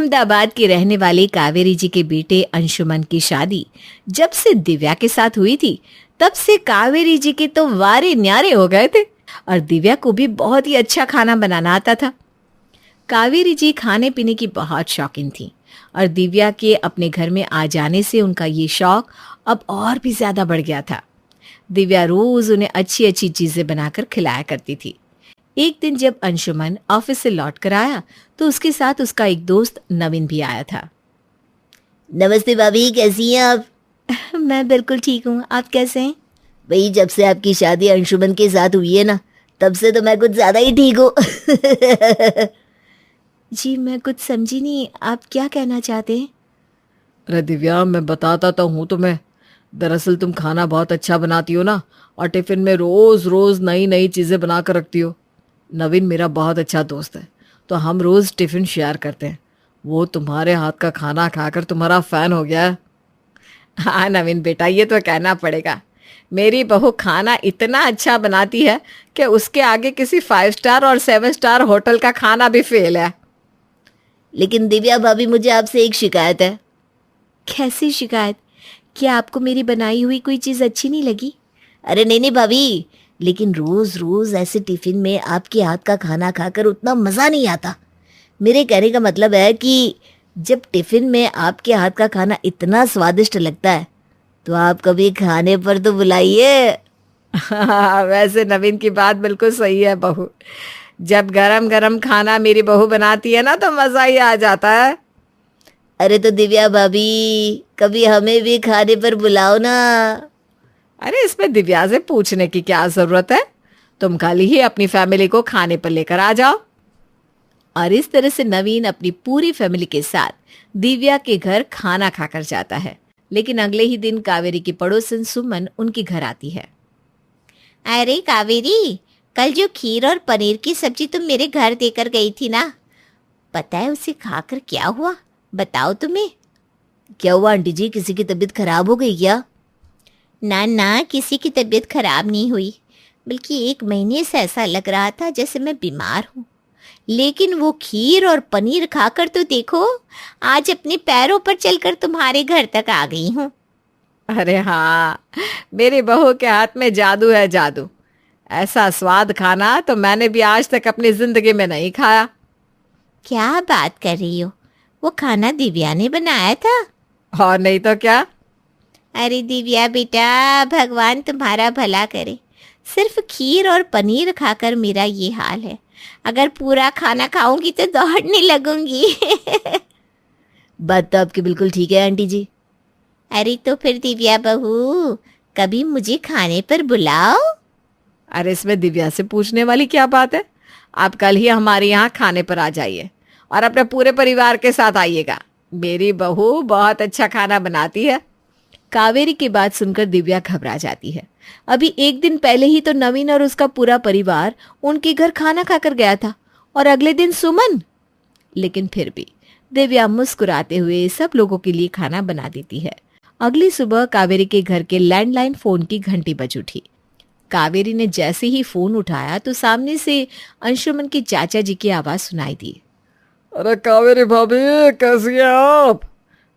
अहमदाबाद की रहने वाली कावेरी जी के बेटे अंशुमन की शादी जब से दिव्या के साथ हुई थी, तब से कावेरी जी के तो वारे न्यारे हो गए थे और दिव्या को भी बहुत ही अच्छा खाना बनाना आता था। कावेरी जी खाने पीने की बहुत शौकीन थी और दिव्या के अपने घर में आ जाने से उनका ये शौक अब और भी ज्यादा बढ़ गया था। दिव्या रोज उन्हें अच्छी अच्छी चीजें बनाकर खिलाया करती थी। एक दिन जब अंशुमन ऑफिस से लौट कर आया तो उसके साथ उसका एक दोस्त नवीन भी आया था। नमस्ते भाभी, कैसी हैं आप? मैं बिल्कुल ठीक हूँ, आप कैसे हैं? भाई, जब से आपकी शादी अंशुमन के साथ हुई है ना, तब से तो मैं कुछ ज्यादा ही ठीक हूँ। जी मैं कुछ समझी नहीं, आप क्या कहना चाहते हैं? अरे दिव्या, मैं बताता तो हूँ तुम्हें। दरअसल तुम खाना बहुत अच्छा बनाती हो ना, और टिफिन में रोज रोज नई नई चीजें बना कर रखती हो। नवीन मेरा बहुत अच्छा दोस्त है, तो हम रोज टिफिन शेयर करते हैं। वो तुम्हारे हाथ का खाना खाकर तुम्हारा फैन हो गया है। हाँ नवीन बेटा, ये तो कहना पड़ेगा। मेरी बहू खाना इतना अच्छा बनाती है कि उसके आगे किसी 5 स्टार और 7 स्टार होटल का खाना भी फेल है। लेकिन दिव्या भाभी, मुझे आपसे एक शिकायत है। कैसी शिकायत? क्या आपको मेरी बनाई हुई कोई चीज अच्छी नहीं लगी? अरे नहीं भाभी, लेकिन रोज रोज ऐसे टिफिन में आपके हाथ का खाना खाकर उतना मज़ा नहीं आता। मेरे कहने का मतलब है कि जब टिफिन में आपके हाथ का खाना इतना स्वादिष्ट लगता है तो आप कभी खाने पर तो बुलाइए। वैसे नवीन की बात बिल्कुल सही है बहू। जब गरम गरम खाना मेरी बहू बनाती है ना तो मज़ा ही आ जाता है। अरे तो दिव्या भाभी, कभी हमें भी खाने पर बुलाओ ना। अरे इसमें दिव्या से पूछने की क्या जरूरत है? तुम खाली ही अपनी फैमिली को खाने पर लेकर आ जाओ। और इस तरह से नवीन अपनी पूरी फैमिली के साथ दिव्या के घर खाना खाकर जाता है। लेकिन अगले ही दिन कावेरी की पड़ोसन सुमन उनके घर आती है। अरे कावेरी, कल जो खीर और पनीर की सब्जी तुम मेरे घर देकर गई थी ना, पता है उसे खाकर क्या हुआ? बताओ तुम्हें। क्या हुआ आंटी जी, किसी की तबीयत खराब हो गई क्या? ना ना, किसी की तबीयत खराब नहीं हुई, बल्कि 1 महीने से ऐसा लग रहा था जैसे मैं बीमार हूँ। लेकिन वो खीर और पनीर खाकर तो देखो, आज अपने पैरों पर चलकर तुम्हारे घर तक आ गई हूँ। अरे हाँ, मेरी बहू के हाथ में जादू है, जादू। ऐसा स्वाद खाना तो मैंने भी आज तक अपनी जिंदगी में नहीं खाया। क्या बात कर रही हो? वो खाना दिव्या ने बनाया था? और नहीं तो क्या। अरे दिव्या बेटा, भगवान तुम्हारा भला करे। सिर्फ खीर और पनीर खाकर मेरा ये हाल है। अगर पूरा खाना खाऊंगी तो दौड़ने लगूंगी। बात तो आपकी बिल्कुल ठीक है आंटी जी। अरे तो फिर दिव्या बहू, कभी मुझे खाने पर बुलाओ। अरे इसमें दिव्या से पूछने वाली क्या बात है? आप कल ही हमारे यहाँ खाने पर आ जाइए और अपने पूरे परिवार के साथ आइएगा। मेरी बहू बहुत अच्छा खाना बनाती है। कावेरी की बात सुनकर दिव्या घबरा जाती है। अभी एक दिन पहले ही तो नवीन और उसका पूरा परिवार उनके घर खाना खाकर गया था, और अगले दिन सुमन। लेकिन फिर भी दिव्या मुस्कुराते हुए सब लोगों के लिए खाना बना देती है। अगली सुबह कावेरी के घर के लैंडलाइन फोन की घंटी बज उठी। कावेरी ने जैसे ही फोन उठाया तो सामने से अंशुमन के चाचा जी की आवाज सुनाई दी। अरे कावेरी भाभी, कैसी हैं आप?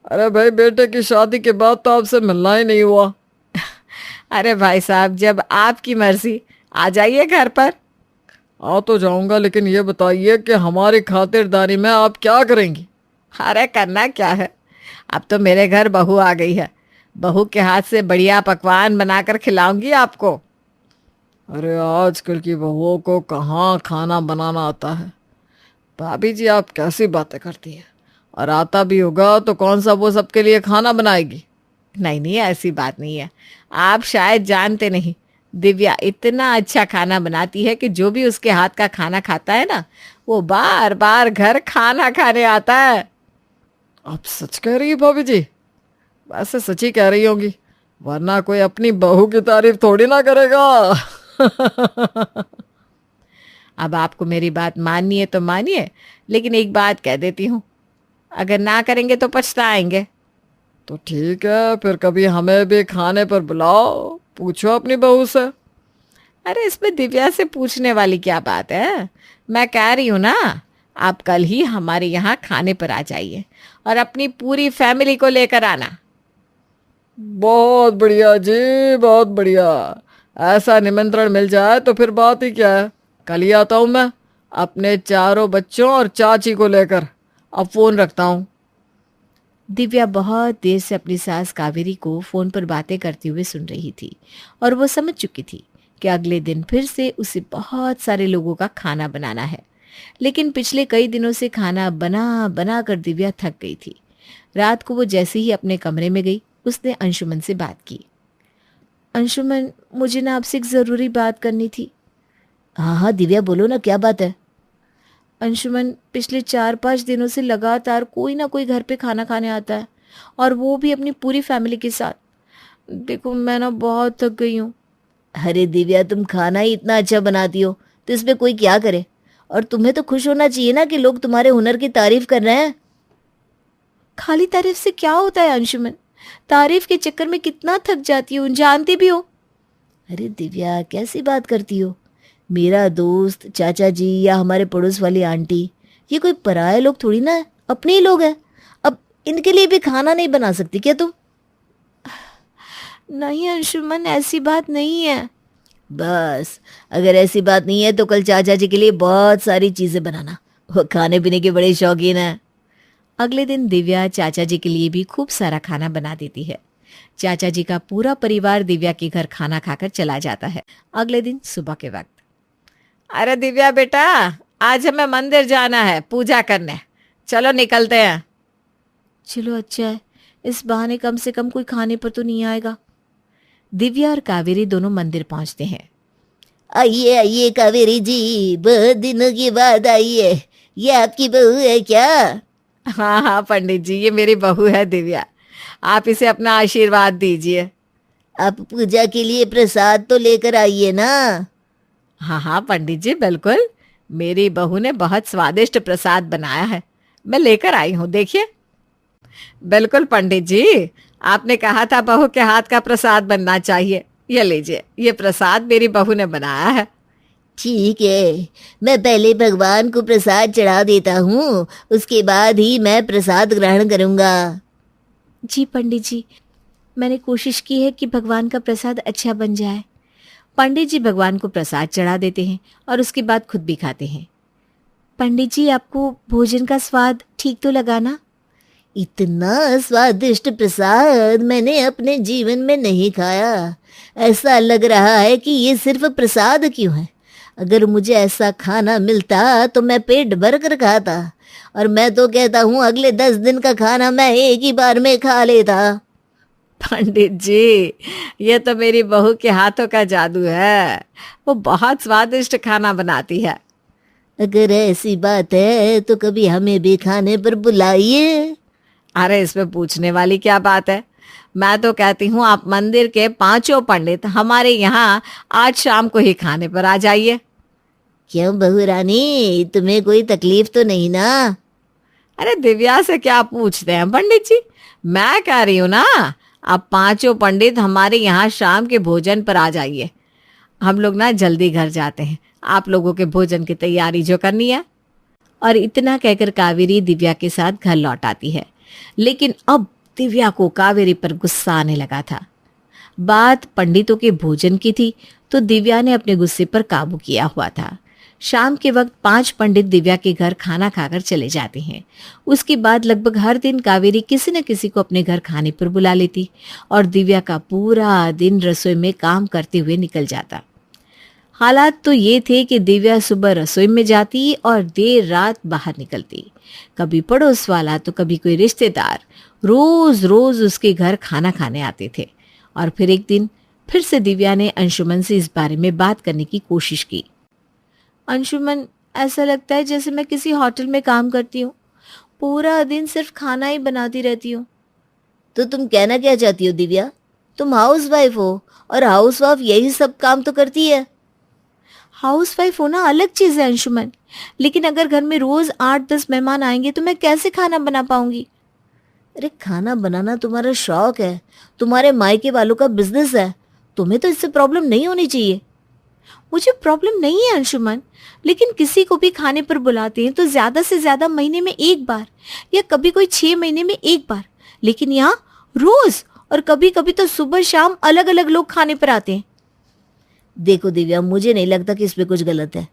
अरे भाई, बेटे की शादी के बाद तो आपसे मिलना ही नहीं हुआ। अरे भाई साहब, जब आपकी मर्जी, आ जाइए घर पर। आ तो जाऊंगा, लेकिन ये बताइए कि हमारी खातिरदारी में आप क्या करेंगी? अरे करना क्या है, अब तो मेरे घर बहू आ गई है। बहू के हाथ से बढ़िया पकवान बनाकर खिलाऊंगी आपको। अरे आजकल की बहुओं को कहाँ खाना बनाना आता है। भाभी जी, आप कैसी बातें करती हैं? और आता भी होगा तो कौन सा वो सबके लिए खाना बनाएगी? नहीं नहीं, ऐसी बात नहीं है। आप शायद जानते नहीं, दिव्या इतना अच्छा खाना बनाती है कि जो भी उसके हाथ का खाना खाता है ना, वो बार बार घर खाना खाने आता है। आप सच कह रही है भाभी जी? वैसे सच ही कह रही होंगी, वरना कोई अपनी बहू की तारीफ थोड़ी ना करेगा। अब आपको मेरी बात माननी है तो मानिए, लेकिन एक बात कह देती हूँ, अगर ना करेंगे तो पछताएंगे। तो ठीक है, फिर कभी हमें भी खाने पर बुलाओ, पूछो अपनी बहू से। अरे इसमें दिव्या से पूछने वाली क्या बात है? मैं कह रही हूँ ना, आप कल ही हमारे यहाँ खाने पर आ जाइए और अपनी पूरी फैमिली को लेकर आना। बहुत बढ़िया जी, बहुत बढ़िया। ऐसा निमंत्रण मिल जाए तो फिर बात ही क्या है। कल ही आता हूँ मैं अपने चारों बच्चों और चाची को लेकर। अब फोन रखता हूँ। दिव्या बहुत देर से अपनी सास कावेरी को फोन पर बातें करते हुए सुन रही थी और वो समझ चुकी थी कि अगले दिन फिर से उसे बहुत सारे लोगों का खाना बनाना है। लेकिन पिछले कई दिनों से खाना बना बना कर दिव्या थक गई थी। रात को वो जैसे ही अपने कमरे में गई, उसने अंशुमन से बात की। अंशुमन, मुझे ना आपसे एक ज़रूरी बात करनी थी। हाँ हाँ दिव्या, बोलो ना, क्या बात है? अंशुमन, पिछले 4-5 दिनों से लगातार कोई ना कोई घर पे खाना खाने आता है, और वो भी अपनी पूरी फैमिली के साथ। देखो, मैं ना बहुत थक गई हूँ। अरे दिव्या, तुम खाना ही इतना अच्छा बनाती हो तो इसमें कोई क्या करे? और तुम्हें तो खुश होना चाहिए ना कि लोग तुम्हारे हुनर की तारीफ कर रहे हैं। खाली तारीफ से क्या होता है अंशुमन? तारीफ के चक्कर में कितना थक जाती हूँ, जानती भी हो। अरे दिव्या, कैसी बात करती हो? मेरा दोस्त, चाचा जी या हमारे पड़ोस वाली आंटी, ये कोई पराये लोग थोड़ी ना है, अपने ही लोग हैं। अब इनके लिए भी खाना नहीं बना सकती क्या तुम? नहीं अंशुमन, ऐसी बात नहीं है। बस, अगर ऐसी बात नहीं है तो कल चाचा जी के लिए बहुत सारी चीजें बनाना, वो खाने पीने के बड़े शौकीन हैं। अगले दिन दिव्या चाचा जी के लिए भी खूब सारा खाना बना देती है। चाचा जी का पूरा परिवार दिव्या के घर खाना खाकर चला जाता है। अगले दिन सुबह के वक्त, अरे दिव्या बेटा, आज हमें मंदिर जाना है पूजा करने, चलो निकलते हैं। चलो अच्छा है, इस बहाने कम से कम कोई खाने पर तो नहीं आएगा। दिव्या और कावेरी दोनों मंदिर पहुंचते हैं। आइए आइए कावेरी जी, बहुत दिनों के बाद आइए। ये आपकी बहू है क्या? हाँ हाँ पंडित जी, ये मेरी बहू है दिव्या, आप इसे अपना आशीर्वाद दीजिए। आप पूजा के लिए प्रसाद तो लेकर आइए ना। हाँ हाँ पंडित जी, बिल्कुल, मेरी बहू ने बहुत स्वादिष्ट प्रसाद बनाया है, मैं लेकर आई हूँ, देखिए। बिल्कुल पंडित जी, आपने कहा था बहू के हाथ का प्रसाद बनना चाहिए। ये लीजिए, ये प्रसाद मेरी बहू ने बनाया है। ठीक है, मैं पहले भगवान को प्रसाद चढ़ा देता हूँ, उसके बाद ही मैं प्रसाद ग्रहण करूँगा। जी पंडित जी, मैंने कोशिश की है कि भगवान का प्रसाद अच्छा बन जाए। पंडित जी भगवान को प्रसाद चढ़ा देते हैं और उसके बाद खुद भी खाते हैं। पंडित जी, आपको भोजन का स्वाद ठीक तो लगा ना? इतना स्वादिष्ट प्रसाद मैंने अपने जीवन में नहीं खाया। ऐसा लग रहा है कि ये सिर्फ प्रसाद क्यों है। अगर मुझे ऐसा खाना मिलता तो मैं पेट भर कर खाता, और मैं तो कहता हूँ अगले 10 दिन का खाना मैं एक ही बार में खा लेता। पंडित जी, ये तो मेरी बहू के हाथों का जादू है, वो बहुत स्वादिष्ट खाना बनाती है। अगर ऐसी बात है तो कभी हमें भी खाने पर बुलाइए। अरे इसमें पूछने वाली क्या बात है, मैं तो कहती हूँ आप मंदिर के 5 पंडित हमारे यहाँ आज शाम को ही खाने पर आ जाइए। क्यों बहू रानी, तुम्हें कोई तकलीफ तो नहीं ना? अरे दिव्या से क्या पूछते हैं पंडित जी, मैं कह रही हूँ ना, आप 5 पंडित हमारे यहाँ शाम के भोजन पर आ जाइए। हम लोग ना जल्दी घर जाते हैं, आप लोगों के भोजन की तैयारी जो करनी है। और इतना कहकर कावेरी दिव्या के साथ घर लौट आती है। लेकिन अब दिव्या को कावेरी पर गुस्सा आने लगा था। बात पंडितों के भोजन की थी तो दिव्या ने अपने गुस्से पर काबू किया हुआ था। शाम के वक्त 5 पंडित दिव्या के घर खाना खाकर चले जाते हैं। उसके बाद लगभग हर दिन कावेरी किसी न किसी को अपने घर खाने पर बुला लेती और दिव्या का पूरा दिन रसोई में काम करते हुए निकल जाता। हालात तो ये थे कि दिव्या सुबह रसोई में जाती और देर रात बाहर निकलती। कभी पड़ोस वाला तो कभी कोई रिश्तेदार रोज रोज उसके घर खाना खाने आते थे। और फिर एक दिन फिर से दिव्या ने अंशुमन से इस बारे में बात करने की कोशिश की। अंशुमन, ऐसा लगता है जैसे मैं किसी होटल में काम करती हूँ, पूरा दिन सिर्फ खाना ही बनाती रहती हूँ। तो तुम कहना क्या चाहती हो दिव्या? तुम हाउस वाइफ हो और हाउस वाइफ यही सब काम तो करती है। हाउस वाइफ होना अलग चीज है अंशुमन, लेकिन अगर घर में रोज 8-10 मेहमान आएंगे तो मैं कैसे खाना बना पाऊंगी? अरे खाना बनाना तुम्हारा शौक है, तुम्हारे मायके वालों का बिजनेस है, तुम्हें तो इससे प्रॉब्लम नहीं होनी चाहिए। मुझे प्रॉब्लम नहीं है अंशुमन, लेकिन किसी को भी खाने पर बुलाते हैं तो ज्यादा से ज्यादा महीने में एक बार या कभी कोई 6 महीने में एक बार, लेकिन यहाँ रोज और कभी कभी तो सुबह शाम अलग अलग लोग खाने पर आते हैं। देखो दिव्या, मुझे नहीं लगता कि इसमें कुछ गलत है।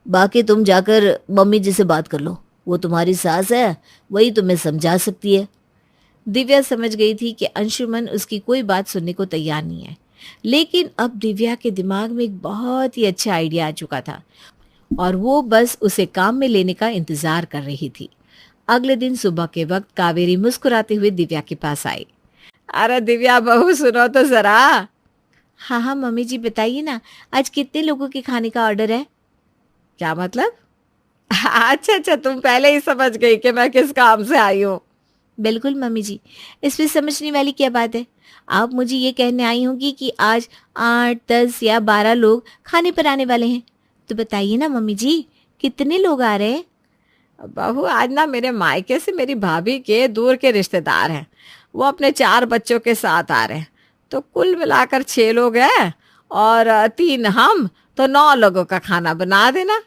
बाकी तुम जाकर मम्मी जी से बात कर लो, वो तुम्हारी सास है, वही तुम्हें समझा सकती है। दिव्या समझ गई थी कि अंशुमन उसकी कोई बात सुनने को तैयार नहीं है, लेकिन अब दिव्या के दिमाग में एक बहुत ही अच्छा आइडिया आ चुका था और वो बस उसे काम में लेने का इंतजार कर रही थी। अगले दिन सुबह के वक्त कावेरी मुस्कुराते हुए दिव्या के पास आई। अरे दिव्या बहू, सुनो तो जरा। हाँ हाँ मम्मी जी, बताइए ना, आज कितने लोगों के खाने का ऑर्डर है? क्या मतलब? अच्छा अच्छा, तुम पहले ही समझ गई कि मैं किस काम से आई हूँ। बिल्कुल मम्मी जी, इसमें समझने वाली क्या बात है। आप मुझे ये कहने आई होंगी कि आज 8, 10 या 12 लोग खाने पर आने वाले हैं, तो बताइए ना मम्मी जी, कितने लोग आ रहे हैं? बहू, आज ना मेरे मायके से मेरी भाभी के दूर के रिश्तेदार हैं, वो अपने 4 बच्चों के साथ आ रहे हैं, तो कुल मिलाकर 6 लोग हैं और 3 हम, तो 9 लोगों का खाना बना देना।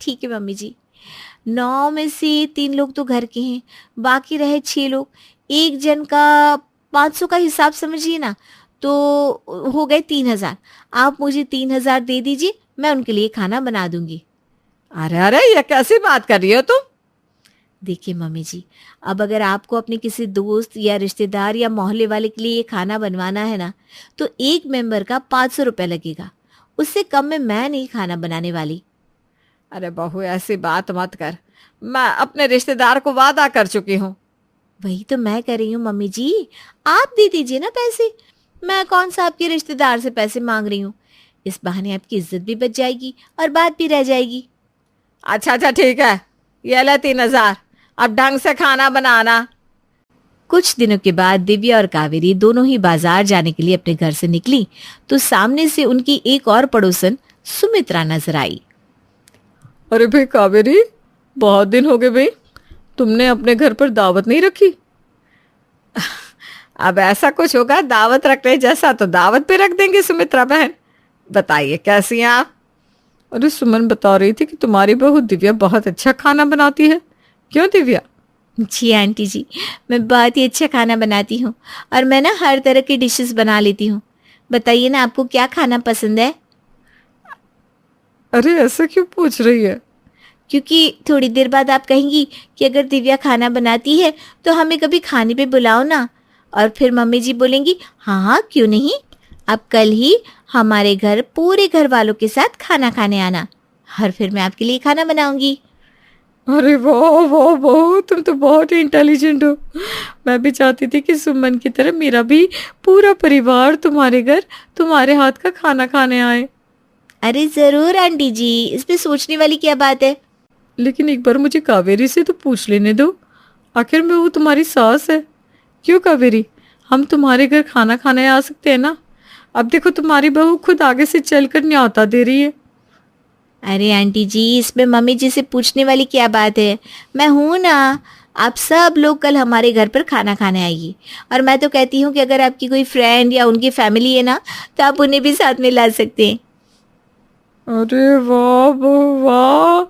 ठीक है मम्मी जी, 9 में से 3 लोग तो घर के हैं, बाकी रहे 6 लोग, एक जन का 500 का हिसाब समझिए ना, तो हो गए 3000। आप मुझे 3000 दे दीजिए, मैं उनके लिए खाना बना दूंगी। अरे अरे, ये कैसी बात कर रही हो तुम? देखिए मम्मी जी, अब अगर आपको अपने किसी दोस्त या रिश्तेदार या मोहल्ले वाले के लिए ये खाना बनवाना है ना, तो एक मेंबर का 500 रुपये लगेगा, उससे कम में मैं नहीं खाना बनाने वाली। अरे बहू, ऐसी बात मत कर, मैं अपने रिश्तेदार को वादा कर चुकी हूँ। वही तो मैं कर रही हूँ मम्मी जी, आप दे दीजिए ना पैसे, मैं कौन सा आपके रिश्तेदार से पैसे मांग रही हूँ। इस बहाने आपकी इज्जत भी बच जाएगी और बात भी रह जाएगी। अच्छा अच्छा ठीक है, ये ले 3000, अब ढंग से खाना बनाना। कुछ दिनों के बाद दिव्या और कावेरी दोनों ही बाजार जाने के लिए अपने घर से निकली तो सामने से उनकी एक और पड़ोसन सुमित्रा नजर आई। अरे भाई कावेरी, बहुत दिन हो गए भाई, तुमने अपने घर पर दावत नहीं रखी? अब ऐसा कुछ होगा दावत रखने जैसा तो दावत पे रख देंगे सुमित्रा बहन। बताइए कैसी हैं आप? अरे सुमन बता रही थी कि तुम्हारी बहू दिव्या बहुत अच्छा खाना बनाती है। क्यों दिव्या? जी आंटी जी, मैं बहुत ही अच्छा खाना बनाती हूँ और मैं ना हर तरह की डिशेस बना लेती हूँ। बताइए ना, आपको क्या खाना पसंद है? अरे ऐसा क्यों पूछ रही है? क्योंकि थोड़ी देर बाद आप कहेंगी कि अगर दिव्या खाना बनाती है तो हमें कभी खाने पे बुलाओ ना, और फिर मम्मी जी बोलेंगी हाँ हाँ क्यों नहीं, अब कल ही हमारे घर पूरे घर वालों के साथ खाना खाने आना, और फिर मैं आपके लिए खाना बनाऊंगी। अरे वाह वाह वाह, तुम तो बहुत ही इंटेलिजेंट हो। मैं भी चाहती थी कि सुमन की तरह मेरा भी पूरा परिवार तुम्हारे घर तुम्हारे हाथ का खाना खाने आए। अरे जरूर आंटी जी, इसमें सोचने वाली क्या बात है। लेकिन एक बार मुझे कावेरी से तो पूछ लेने दो, आखिर में वो तुम्हारी सास है। क्यों कावेरी, हम तुम्हारे घर खाना खाने आ सकते हैं ना? अब देखो तुम्हारी बहू खुद आगे से चलकर न्योता दे रही है। अरे आंटी जी, इसमें मम्मी जी से पूछने वाली क्या बात है, मैं हूं ना। आप सब लोग कल हमारे घर पर खाना खाने आइए, और मैं तो कहती हूँ कि अगर आपकी कोई फ्रेंड या उनकी फैमिली है ना, तो आप उन्हें भी साथ में ला सकते हैं। अरे वाह वाह वाह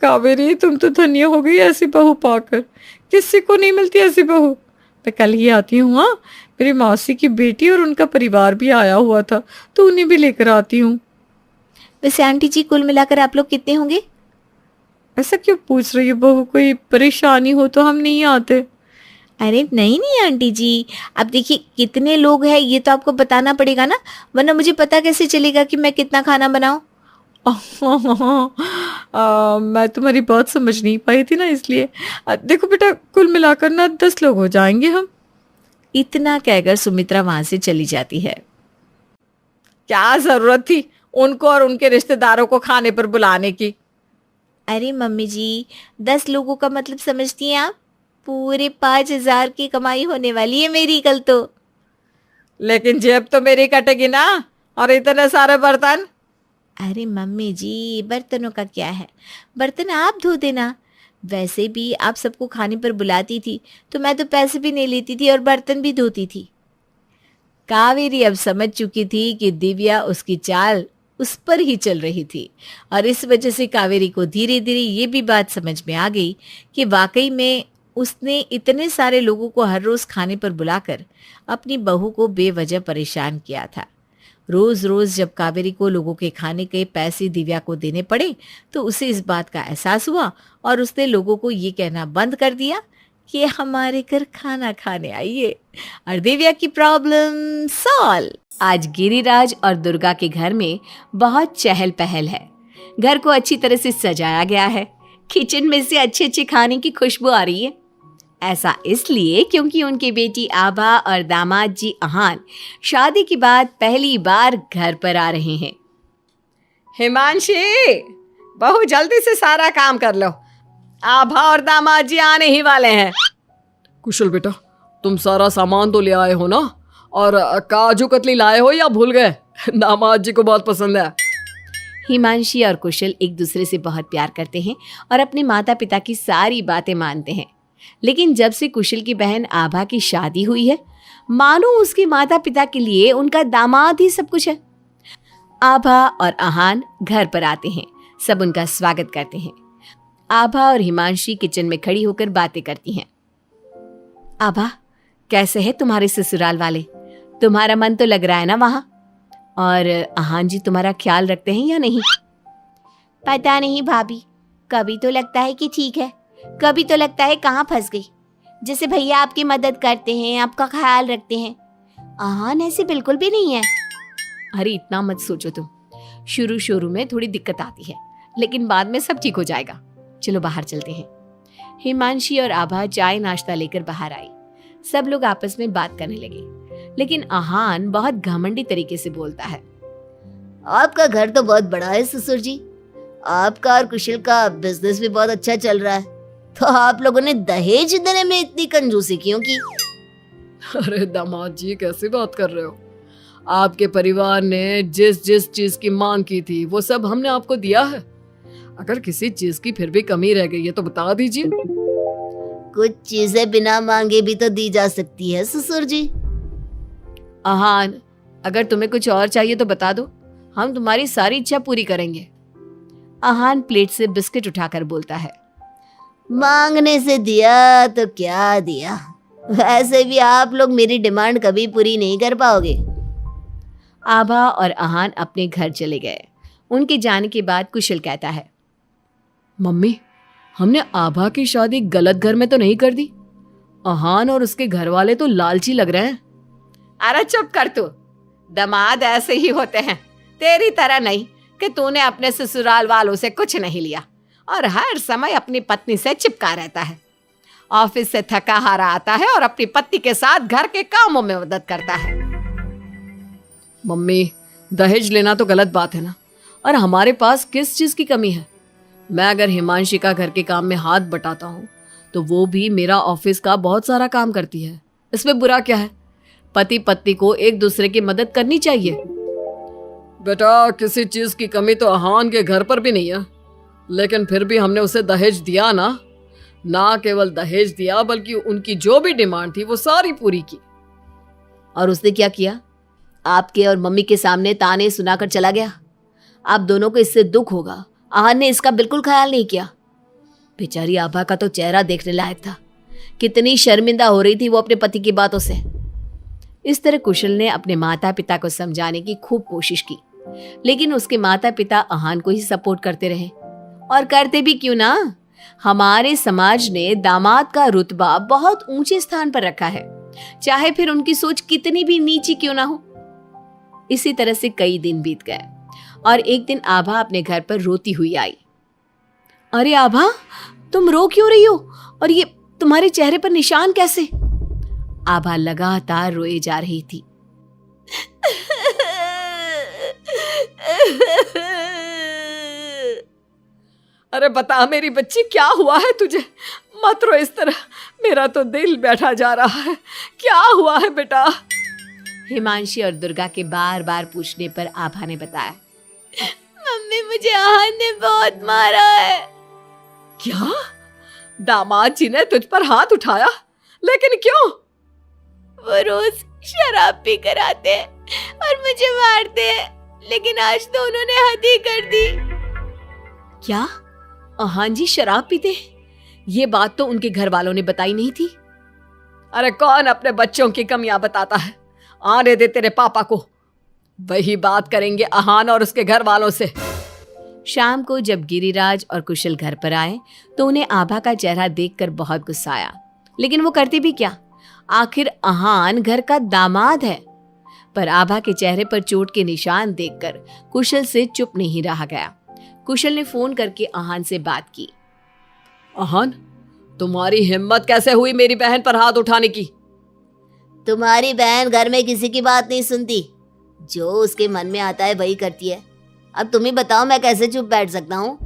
कावेरी, तुम तो धन्य हो गई ऐसी बहू पाकर। किसी को नहीं मिलती ऐसी बहू। मैं कल ही आती हूँ। हाँ, मेरी मौसी की बेटी और उनका परिवार भी आया हुआ था, तो उन्हें भी लेकर आती हूँ। वैसे आंटी जी, कुल मिलाकर आप लोग कितने होंगे? ऐसा क्यों पूछ रही है बहू? कोई परेशानी हो तो हम नहीं आते। अरे नहीं नहीं आंटी जी, अब देखिए कितने लोग हैं ये तो आपको बताना पड़ेगा ना, वरना मुझे पता कैसे चलेगा कि मैं कितना खाना बनाऊं। मैं तुम्हारी बात समझ नहीं पाई थी ना, इसलिए। देखो बेटा, कुल मिलाकर ना 10 लोग हो जाएंगे हम। इतना कहकर सुमित्रा वहां से चली जाती है। क्या जरूरत थी उनको और उनके रिश्तेदारों को खाने पर बुलाने की? अरे मम्मी जी, 10 लोगों का मतलब समझती हैं आप? पूरे 5000 की कमाई होने वाली है मेरी कल तो। लेकिन जेब तो मेरी कटेगी ना, और इतने सारे बर्तन। अरे मम्मी जी, बर्तनों का क्या है, बर्तन आप धो देना। वैसे भी आप सबको खाने पर बुलाती थी तो मैं तो पैसे भी नहीं लेती थी और बर्तन भी धोती थी। कावेरी अब समझ चुकी थी कि दिव्या उसकी चाल उस पर ही चल रही थी। और इस वजह से कावेरी को धीरे धीरे ये भी बात समझ में आ गई कि वाकई में उसने इतने सारे लोगों को हर रोज खाने पर बुलाकर अपनी बहू को बेवजह परेशान किया था। रोज रोज जब कावेरी को लोगों के खाने के पैसे दिव्या को देने पड़े तो उसे इस बात का एहसास हुआ और उसने लोगों को ये कहना बंद कर दिया कि हमारे घर खाना खाने आइए, और दिव्या की प्रॉब्लम सॉल्व। आज गिरिराज और दुर्गा के घर में बहुत चहल पहल है। घर को अच्छी तरह से सजाया गया है। किचन में से अच्छे अच्छे खाने की खुशबू आ रही है। ऐसा इसलिए क्योंकि उनकी बेटी आभा और दामाद जी अहान शादी के बाद पहली बार घर पर आ रहे हैं। हिमांशी, बहू जल्दी से सारा काम कर लो, आभा और दामाद जी आने ही वाले हैं। कुशल बेटा, तुम सारा सामान तो ले आए हो ना? और काजू कतली लाए हो या भूल गए? दामाद जी को बहुत पसंद है। हिमांशी और कुशल एक दूसरे से बहुत प्यार करते हैं और अपने माता पिता की सारी बातें मानते हैं। लेकिन जब से कुशल की बहन आभा की शादी हुई है, मानो उसके माता पिता के लिए उनका दामाद ही सब कुछ है। आभा और अहान घर पर आते हैं। सब उनका स्वागत करते हैं। आभा और हिमांशी किचन में खड़ी होकर बातें करती हैं। आभा, कैसे है तुम्हारे ससुराल वाले? तुम्हारा मन तो लग रहा है ना वहां? और अहान जी तुम्हारा ख्याल रखते हैं या नहीं? पता नहीं भाभी, कभी तो लगता है कि ठीक है, कभी तो लगता है कहाँ फंस गई। जैसे भैया आपकी मदद करते हैं, आपका ख्याल रखते हैं, अहान ऐसे बिल्कुल भी नहीं है। अरे इतना मत सोचो तुम। शुरू में थोड़ी दिक्कत आती है, लेकिन बाद में सब ठीक हो जाएगा। चलो बाहर चलते हैं। हिमांशी और आभा चाय नाश्ता लेकर बाहर आई। सब लोग आपस में बात करने लगे, लेकिन अहान बहुत घमंडी तरीके से बोलता है। आपका घर तो बहुत बड़ा है ससुर जी, आपका और कुशल का बिजनेस भी बहुत अच्छा चल रहा है, तो आप लोगों ने दहेज देने में इतनी कंजूसी क्यों की? अरे दामाद जी, कैसी बात कर रहे हो? आपके परिवार ने जिस जिस चीज की मांग की थी वो सब हमने आपको दिया है। अगर किसी चीज की फिर भी कमी रह गई है तो बता दीजिए। कुछ चीजें बिना मांगे भी तो दी जा सकती है ससुर जी। अहान, अगर तुम्हें कुछ और चाहिए तो बता दो, हम तुम्हारी सारी इच्छा पूरी करेंगे। अहान प्लेट से बिस्किट उठाकर बोलता है। मांगने से दिया तो क्या दिया, वैसे भी आप लोग मेरी डिमांड कभी पूरी नहीं कर पाओगे। आभा और अहान अपने घर चले गए। उनके जाने के बाद कुशल कहता है, मम्मी, हमने आभा की शादी गलत घर में तो नहीं कर दी? अहान और उसके घर वाले तो लालची लग रहे हैं। अरे चुप कर तू, दामाद ऐसे ही होते हैं, तेरी तरह नहीं कि तूने अपने ससुराल वालों से कुछ नहीं लिया और हर समय अपनी पत्नी से चिपका रहता है। ऑफिस से थका हारा आता है और अपनी पत्नी के साथ घर के कामों में मदद करता है। मम्मी, दहेज लेना तो गलत बात है ना, और हमारे पास किस चीज की कमी है? मैं अगर हिमांशी का घर के काम में हाथ बटाता हूँ तो वो भी मेरा ऑफिस का बहुत सारा काम करती है। इसमें बुरा क्या है? पति पत्नी को एक दूसरे की मदद करनी चाहिए। बेटा, किसी चीज की कमी तो अहान के घर पर भी नहीं है, लेकिन फिर भी हमने उसे दहेज दिया ना केवल दहेज दिया बल्कि उनकी जो भी डिमांड थी वो सारी पूरी की। और उसने क्या किया? आपके और मम्मी के सामने ताने सुनाकर चला गया। आप दोनों को इससे दुख होगा। अहान ने इसका बिल्कुल ख्याल नहीं किया। बेचारी आभा का तो चेहरा देखने लायक था। कितनी शर्मिंदा हो रही थी वो अपने पति की बातों से। इस तरह कुशल ने अपने माता पिता को समझाने की खूब कोशिश की, लेकिन उसके माता पिता अहान को ही सपोर्ट करते रहे। और करते भी क्यों ना, हमारे समाज ने दामाद का रुतबा बहुत ऊंचे स्थान पर रखा है, चाहे फिर उनकी सोच कितनी भी नीची क्यों ना हो। इसी तरह से कई दिन बीत गए और एक दिन आभा अपने घर पर रोती हुई आई। अरे आभा, तुम रो क्यों रही हो? और ये तुम्हारे चेहरे पर निशान कैसे? आभा लगातार रोए जा रही थी। अरे बता मेरी बच्ची, क्या हुआ है तुझे? मत रो इस तरह, मेरा तो दिल बैठा जा रहा है। क्या हुआ है बेटा? हिमांशी और दुर्गा के बार बार पूछने पर आभा ने बताया, मम्मी, मुझे अहान ने बहुत मारा है। क्या? दामाद जी ने तुझ पर हाथ उठाया? लेकिन क्यों? वो रोज शराब पी कर आते हैं और मुझे मारते हैं। लेकिन आज तो उन्होंने हद ही कर दी। क्या अहान जी शराब पीते हैं? ये बात तो उनके घर वालों ने बताई नहीं थी। अरे कौन अपने बच्चों की कमियां बताता है? आने दे तेरे पापा को, वही बात करेंगे अहान और उसके घर वालों से। शाम को जब गिरिराज और कुशल घर पर आए तो उन्हें आभा का चेहरा देखकर बहुत गुस्सा आया, लेकिन वो करते भी क्या, आखिर अहान घर का दामाद है। पर आभा के चेहरे पर चोट के निशान देखकर कुशल से चुप नहीं रहा गया। कुशल ने फोन करके अहान से बात की। अहान, तुम्हारी हिम्मत कैसे हुई मेरी बहन पर हाथ उठाने की? तुम्हारी बहन घर में किसी की बात नहीं सुनती, जो उसके मन में आता है वही करती है। अब तुम ही बताओ मैं कैसे चुप बैठ सकता हूँ?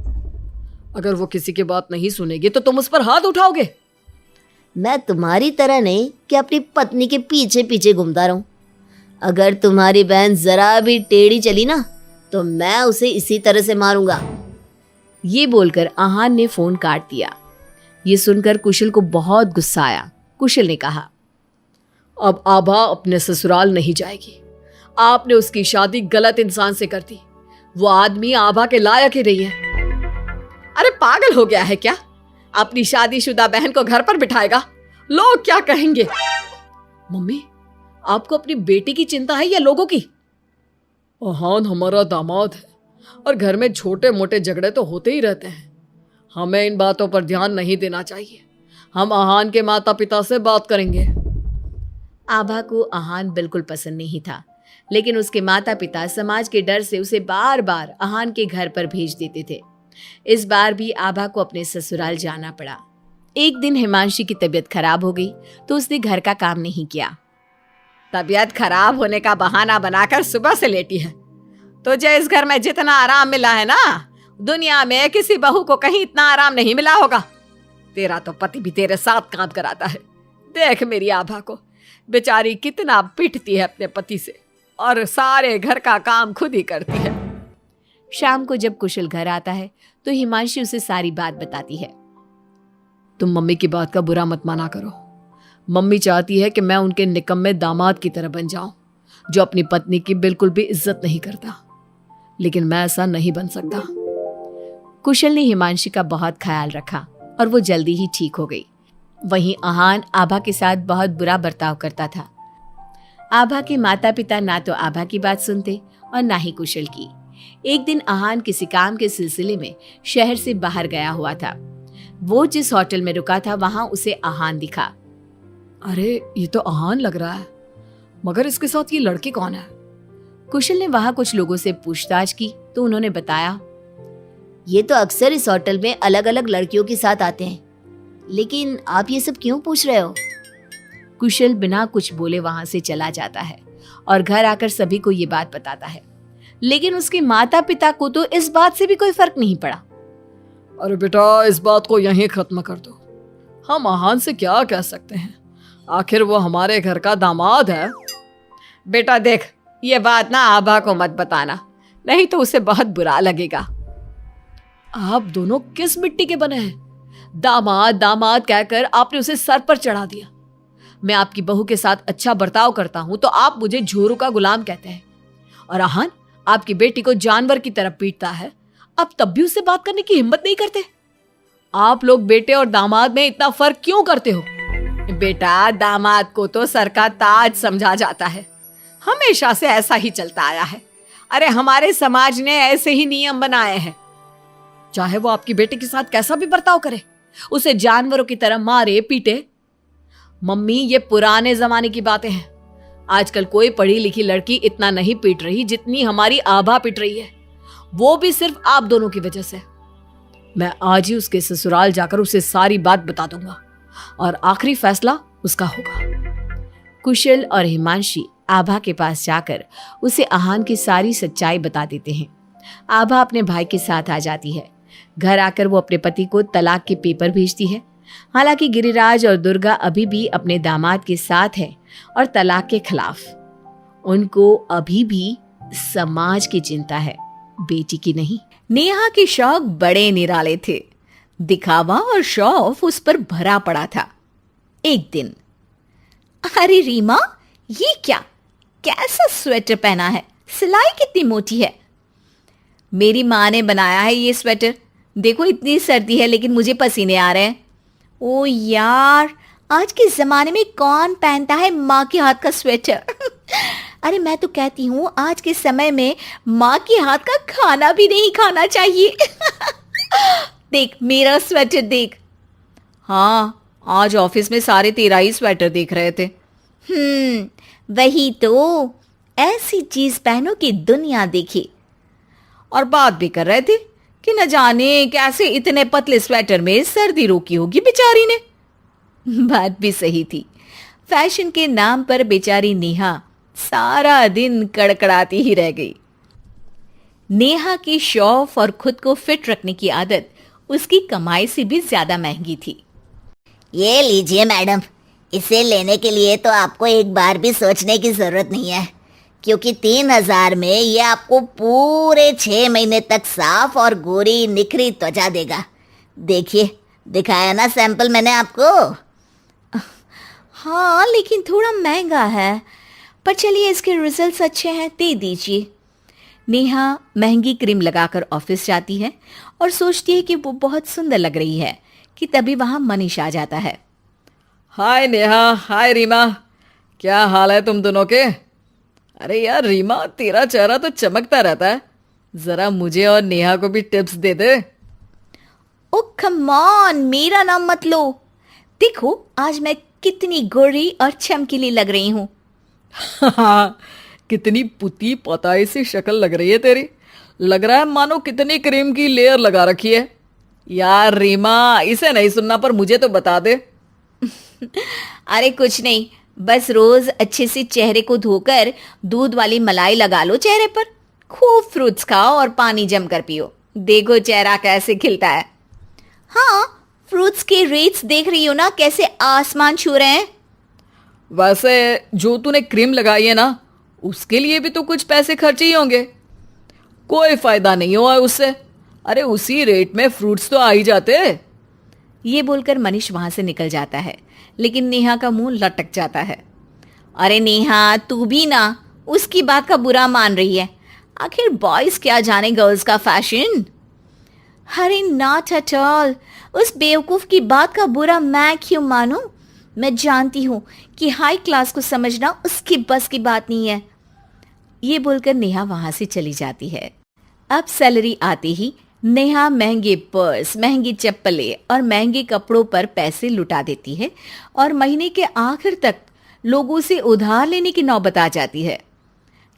अगर वो किसी की बात नहीं सुनेगी तो तुम उस पर हाथ उठाओगे? मैं तुम्हारी तरह नहीं कि अपनी पत्नी के पीछे पीछे घूमता रहूं। अगर तुम्हारी बहन जरा भी टेढ़ी चली ना तो मैं उसे इसी तरह से मारूंगा। ये बोलकर अहान ने फोन काट दिया। ये सुनकर कुशल को बहुत गुस्सा आया। कुशल ने कहा, अब आभा अपने ससुराल नहीं जाएगी। आपने उसकी शादी गलत इंसान से कर दी। वो आदमी आभा के लायक ही नहीं है। अरे पागल हो गया है क्या? अपनी शादीशुदा बहन को घर पर बिठाएगा? लोग क्या कहेंगे? मम्मी, आपको अपनी बेटी की चिंता है या लोगों की? अहान हमारा दामाद है और घर में छोटे मोटे झगड़े तो होते ही रहते हैं। हमें इन बातों पर ध्यान नहीं देना चाहिए। हम अहान के माता पिता से बात करेंगे। आभा को अहान बिल्कुल पसंद नहीं था, लेकिन उसके माता पिता समाज के डर से उसे बार बार अहान के घर पर भेज देते थे। इस बार भी आभा को अपने ससुराल जाना पड़ा। एक दिन हिमांशी की तबीयत खराब हो गई तो उसने घर का काम नहीं किया। तबीयत खराब होने का बहाना बनाकर सुबह से लेटी है। तुझे इस घर में जितना आराम मिला है ना, दुनिया में किसी बहू को कहीं इतना आराम नहीं मिला होगा। तेरा तो पति भी तेरे साथ काम कराता है। देख मेरी आभा को, बेचारी कितना पिटती है अपने पति से और सारे घर का काम खुद ही करती है। शाम को जब कुशल घर आता है तो हिमांशी उसे सारी बात बताती है। तुम मम्मी की बात का बुरा मत माना करो। मम्मी चाहती है कि मैं उनके निकम्मे दामाद की तरह बन जाऊं, जो अपनी पत्नी की बिल्कुल भी इज्जत नहीं करता। लेकिन मैं ऐसा नहीं बन सकता। कुशल ने हिमांशी का बहुत ख्याल रखा और वो जल्दी ही ठीक हो गई। वहीं अहान आभा के साथ बहुत बुरा बर्ताव करता था। आभा के माता पिता ना तो आभा की बात सुनते और ना ही कुशल की। एक दिन अहान किसी काम के सिलसिले में शहर से बाहर गया हुआ था। वो जिस होटल में रुका था वहां उसे अहान दिखा। अरे ये तो अहान लग रहा है, मगर इसके साथ ये लड़की कौन है? कुशल ने वहां कुछ लोगों से पूछताछ की तो उन्होंने बताया, ये तो अक्सर इस होटल में अलग अलग लड़कियों के साथ आते हैं, लेकिन आप ये सब क्यों पूछ रहे हो? कुशल बिना कुछ बोले वहां से चला जाता है और घर आकर सभी को ये बात बताता है, लेकिन उसके माता पिता को तो इस बात से भी कोई फर्क नहीं पड़ा। अरे बेटा, इस बात को यहीं खत्म कर दो। हम अहान से क्या कह सकते हैं? आखिर वो हमारे घर का दामाद है। बेटा देख, ये बात ना आभा को मत बताना, नहीं तो उसे बहुत बुरा लगेगा। आप दोनों किस मिट्टी के बने हैं? दामाद दामाद कहकर आपने उसे सर पर चढ़ा दिया। मैं आपकी बहू के साथ अच्छा बर्ताव करता हूं तो आप मुझे झूरू का गुलाम कहते हैं। और अहान आपकी बेटी को जानवर की तरह पीटता है, अब तब भी उससे बात करने की हिम्मत नहीं करते। आप लोग बेटे और दामाद में इतना फर्क क्यों करते हो? बेटा, दामाद को तो सर का ताज समझा जाता है, हमेशा से ऐसा ही चलता आया है। अरे हमारे समाज ने ऐसे ही नियम बनाए हैं। चाहे वो आपकी बेटी के साथ कैसा भी बर्ताव करे, उसे जानवरों की तरह मारे पीटे। मम्मी, ये पुराने जमाने की बातें हैं। आजकल कोई पढ़ी लिखी लड़की इतना नहीं पीट रही जितनी हमारी आभा पीट रही है, वो भी सिर्फ आप दोनों की वजह से। मैं आज ही उसके ससुराल जाकर उसे सारी बात बता दूंगा और आखिरी फैसला उसका होगा। कुशल और हिमांशी आभा के पास जाकर उसे अहान की सारी सच्चाई बता देते हैं। आभा अपने भाई के साथ आ जाती है। घर आकर वो अपने पति को तलाक के पेपर भेजती है। हालांकि गिरिराज और दुर्गा अभी भी अपने दामाद के साथ है और तलाक के खिलाफ। उनको अभी भी समाज की चिंता है, बेटी की नहीं। नेहा के शौक बड़े निराले थे। दिखावा और शौफ उस पर भरा पड़ा था। एक दिन, अरे रीमा, ये क्या, कैसा स्वेटर पहना है? सिलाई कितनी मोटी है। मेरी माँ ने बनाया है ये स्वेटर। देखो इतनी सर्दी है लेकिन मुझे पसीने आ रहे हैं। ओ यार, आज के जमाने में कौन पहनता है माँ के हाथ का स्वेटर। अरे मैं तो कहती हूँ आज के समय में माँ के हाथ का खाना भी नहीं खाना चाहिए। देख मेरा स्वेटर देख। हाँ, आज ऑफिस में सारे तेरा ही स्वेटर देख रहे थे। वही तो, ऐसी चीज पहनो कि दुनिया देखे। और बात भी कर रहे थे कि न जाने कैसे इतने पतले स्वेटर में सर्दी रोकी होगी बेचारी ने। बात भी सही थी। फैशन के नाम पर बेचारी नेहा सारा दिन कड़कड़ाती ही रह गई। नेहा की शौफ और खुद को फिट रखने की आदत उसकी कमाई से भी ज्यादा महंगी थी। ये लीजिए मैडम, इसे लेने के लिए तो आपको एक बार भी सोचने की जरूरत नहीं है, क्योंकि 3,000 में ये आपको पूरे 6 महीने तक साफ और गोरी निखरी त्वचा देगा। देखिए, दिखाया ना सैंपल मैंने आपको। हाँ, लेकिन थोड़ा महंगा है, पर चलिए इसके रिजल्ट्स अच्छे हैं, दे दीजिए। नेहा महंगी क्रीम लगाकर ऑफिस जाती है और सोचती है कि वो बहुत सुंदर लग रही है कि तभी वहां मनीष आ जाता है। हाय नेहा, हाय रीमा, क्या हाल है तुम दोनों के? अरे यार रीमा, तेरा चेहरा तो चमकता रहता है, जरा मुझे और नेहा को भी tips they they. O come on, मेरा नाम मत लो। देखो आज मैं कितनी गोरी और चमकीली लग रही हूँ। कितनी पुती पोताई सी शक्ल लग रही है तेरी। लग रहा है मानो कितनी क्रीम की लेयर लगा रखी है। यार रीमा, इसे नहीं सुनना, पर मुझे तो बता दे। अरे कुछ नहीं, बस रोज अच्छे से चेहरे को धोकर दूध वाली मलाई लगा लो चेहरे पर, खूब फ्रूट्स खाओ और पानी जमकर पियो, देखो चेहरा कैसे खिलता है। हाँ, फ्रूट्स के रेट्स देख रही हो ना कैसे आसमान छू रहे हैं। वैसे जो तूने क्रीम लगाई है ना, उसके लिए भी तो कुछ पैसे खर्चे ही होंगे। कोई फायदा नहीं हुआ उससे। अरे उसी रेट में फ्रूट्स तो आ ही जाते। ये बोलकर मनीष वहां से निकल जाता है, लेकिन नेहा का मुंह लटक जाता है। अरे नेहा, तू भी ना उसकी बात का बुरा मान रही है। आखिर बॉयज क्या जाने गर्ल्स का फैशन। अरे नॉट एट ऑल, उस बेवकूफ की बात का बुरा मैं क्यों मानूं? मैं जानती हूं कि हाई क्लास को समझना उसकी बस की बात नहीं है। ये बोलकर नेहा वहां से चली जाती है। अब सैलरी आते ही नेहा महंगे पर्स, महंगी चप्पलें और महंगे कपड़ों पर पैसे लुटा देती है और महीने के आखिर तक लोगों से उधार लेने की नौबत आ जाती है।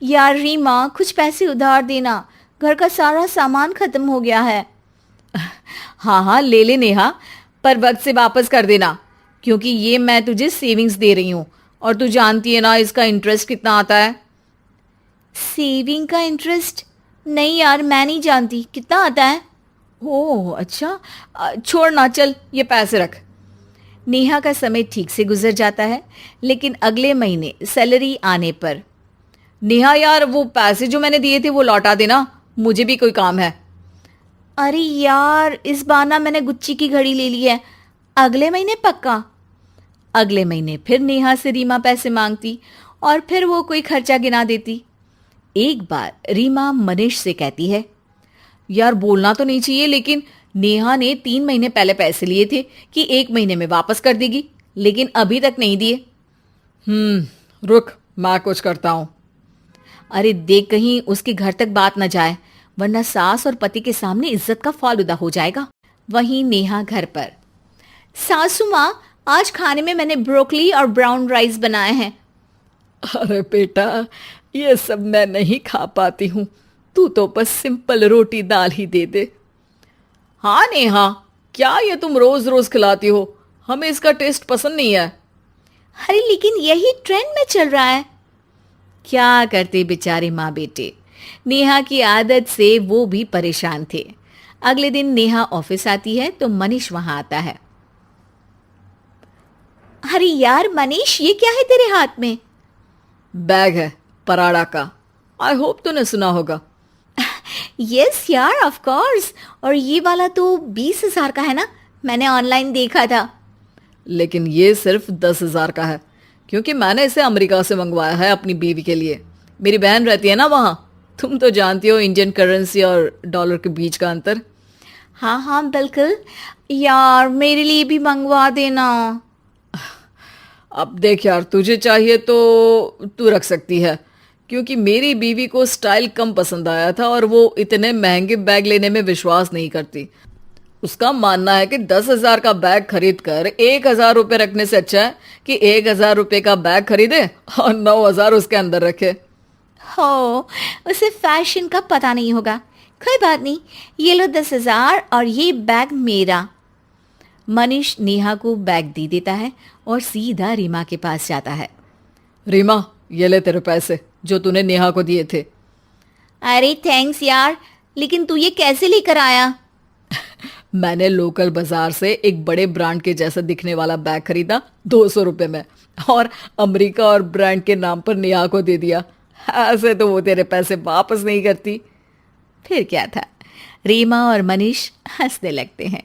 यार रीमा, कुछ पैसे उधार देना, घर का सारा सामान खत्म हो गया है। हाँ हाँ ले ले नेहा, पर वक्त से वापस कर देना, क्योंकि ये मैं तुझे सेविंग्स दे रही हूँ और तू जानती है ना इसका इंटरेस्ट कितना आता है। सेविंग का इंटरेस्ट? नहीं यार, मैं नहीं जानती, कितना आता है? ओह अच्छा, छोड़ ना, चल ये पैसे रख। नेहा का समय ठीक से गुजर जाता है, लेकिन अगले महीने सैलरी आने पर, नेहा यार वो पैसे जो मैंने दिए थे वो लौटा देना, मुझे भी कोई काम है। अरे यार, इस बार ना मैंने गुच्ची की घड़ी ले ली है, अगले महीने पक्का। अगले महीने फिर नेहा से रीमा पैसे मांगती और फिर वो कोई खर्चा गिना देती। एक बार रीमा मनीष से कहती है, यार बोलना तो नहीं चाहिए, लेकिन नेहा ने 3 महीने पहले पैसे लिए थे कि 1 महीने में वापस कर देगी, लेकिन अभी तक नहीं दिए। रुक, मैं कुछ करता हूं। अरे देख कहीं उसके घर तक बात न जाए, वरना सास और पति के सामने इज्जत का फालूदा हो जाएगा। वहीं नेहा घर पर, सासू माँ, आज खाने में मैंने ब्रोकली और ब्राउन राइस बनाए हैं। अरे बेटा, ये सब मैं नहीं खा पाती हूँ, तू तो बस सिंपल रोटी दाल ही दे दे। हाँ नेहा, क्या ये तुम रोज रोज खिलाती हो? हमें इसका टेस्ट पसंद नहीं है। अरे लेकिन यही ट्रेंड में चल रहा है। क्या करते बेचारे माँ बेटे, नेहा की आदत से वो भी परेशान थे। अगले दिन नेहा ऑफिस आती है तो मनीष वहां आता है। अरे यार मनीष, ये क्या है तेरे हाथ में? बैग है पराड़ा का, आई होप तूने सुना होगा। यस यार, ऑफ कोर्स। और ये वाला तो 20,000 का है ना, मैंने ऑनलाइन देखा था। लेकिन ये सिर्फ 10,000 का है, क्योंकि मैंने इसे अमेरिका से मंगवाया है अपनी बीवी के लिए। मेरी बहन रहती है ना वहाँ, तुम तो जानती हो इंडियन करेंसी और डॉलर के बीच का अंतर। हाँ हाँ बिल्कुल यार, मेरे लिए भी मंगवा देना। अब देख यार, तुझे चाहिए तो तू रख सकती है, क्योंकि मेरी बीवी को स्टाइल कम पसंद आया था और वो इतने महंगे बैग लेने में विश्वास नहीं करती। उसका मानना है कि 10,000 का बैग खरीद कर 1,000 रुपये रखने से अच्छा है कि 1,000 रुपये का बैग खरीदे और 9,000 उसके अंदर रखे। हो, उसे फैशन का पता नहीं होगा। कोई बात नहीं, ये लो 10,000 और ये बैग मेरा। मनीष नेहा को बैग दे देता है और सीधा रीमा के पास जाता है। रीमा, ये ले तेरे पैसे जो तूने नेहा को दिए थे। अरे थैंक्स यार, लेकिन तू ये कैसे लेकर आया? मैंने लोकल बाजार से एक बड़े ब्रांड के जैसा दिखने वाला बैग खरीदा 200 रुपये में, और अमेरिका और ब्रांड के नाम पर नेहा को दे दिया। ऐसे तो वो तेरे पैसे वापस नहीं करती। फिर क्या था, रीमा और मनीष हंसने लगते हैं।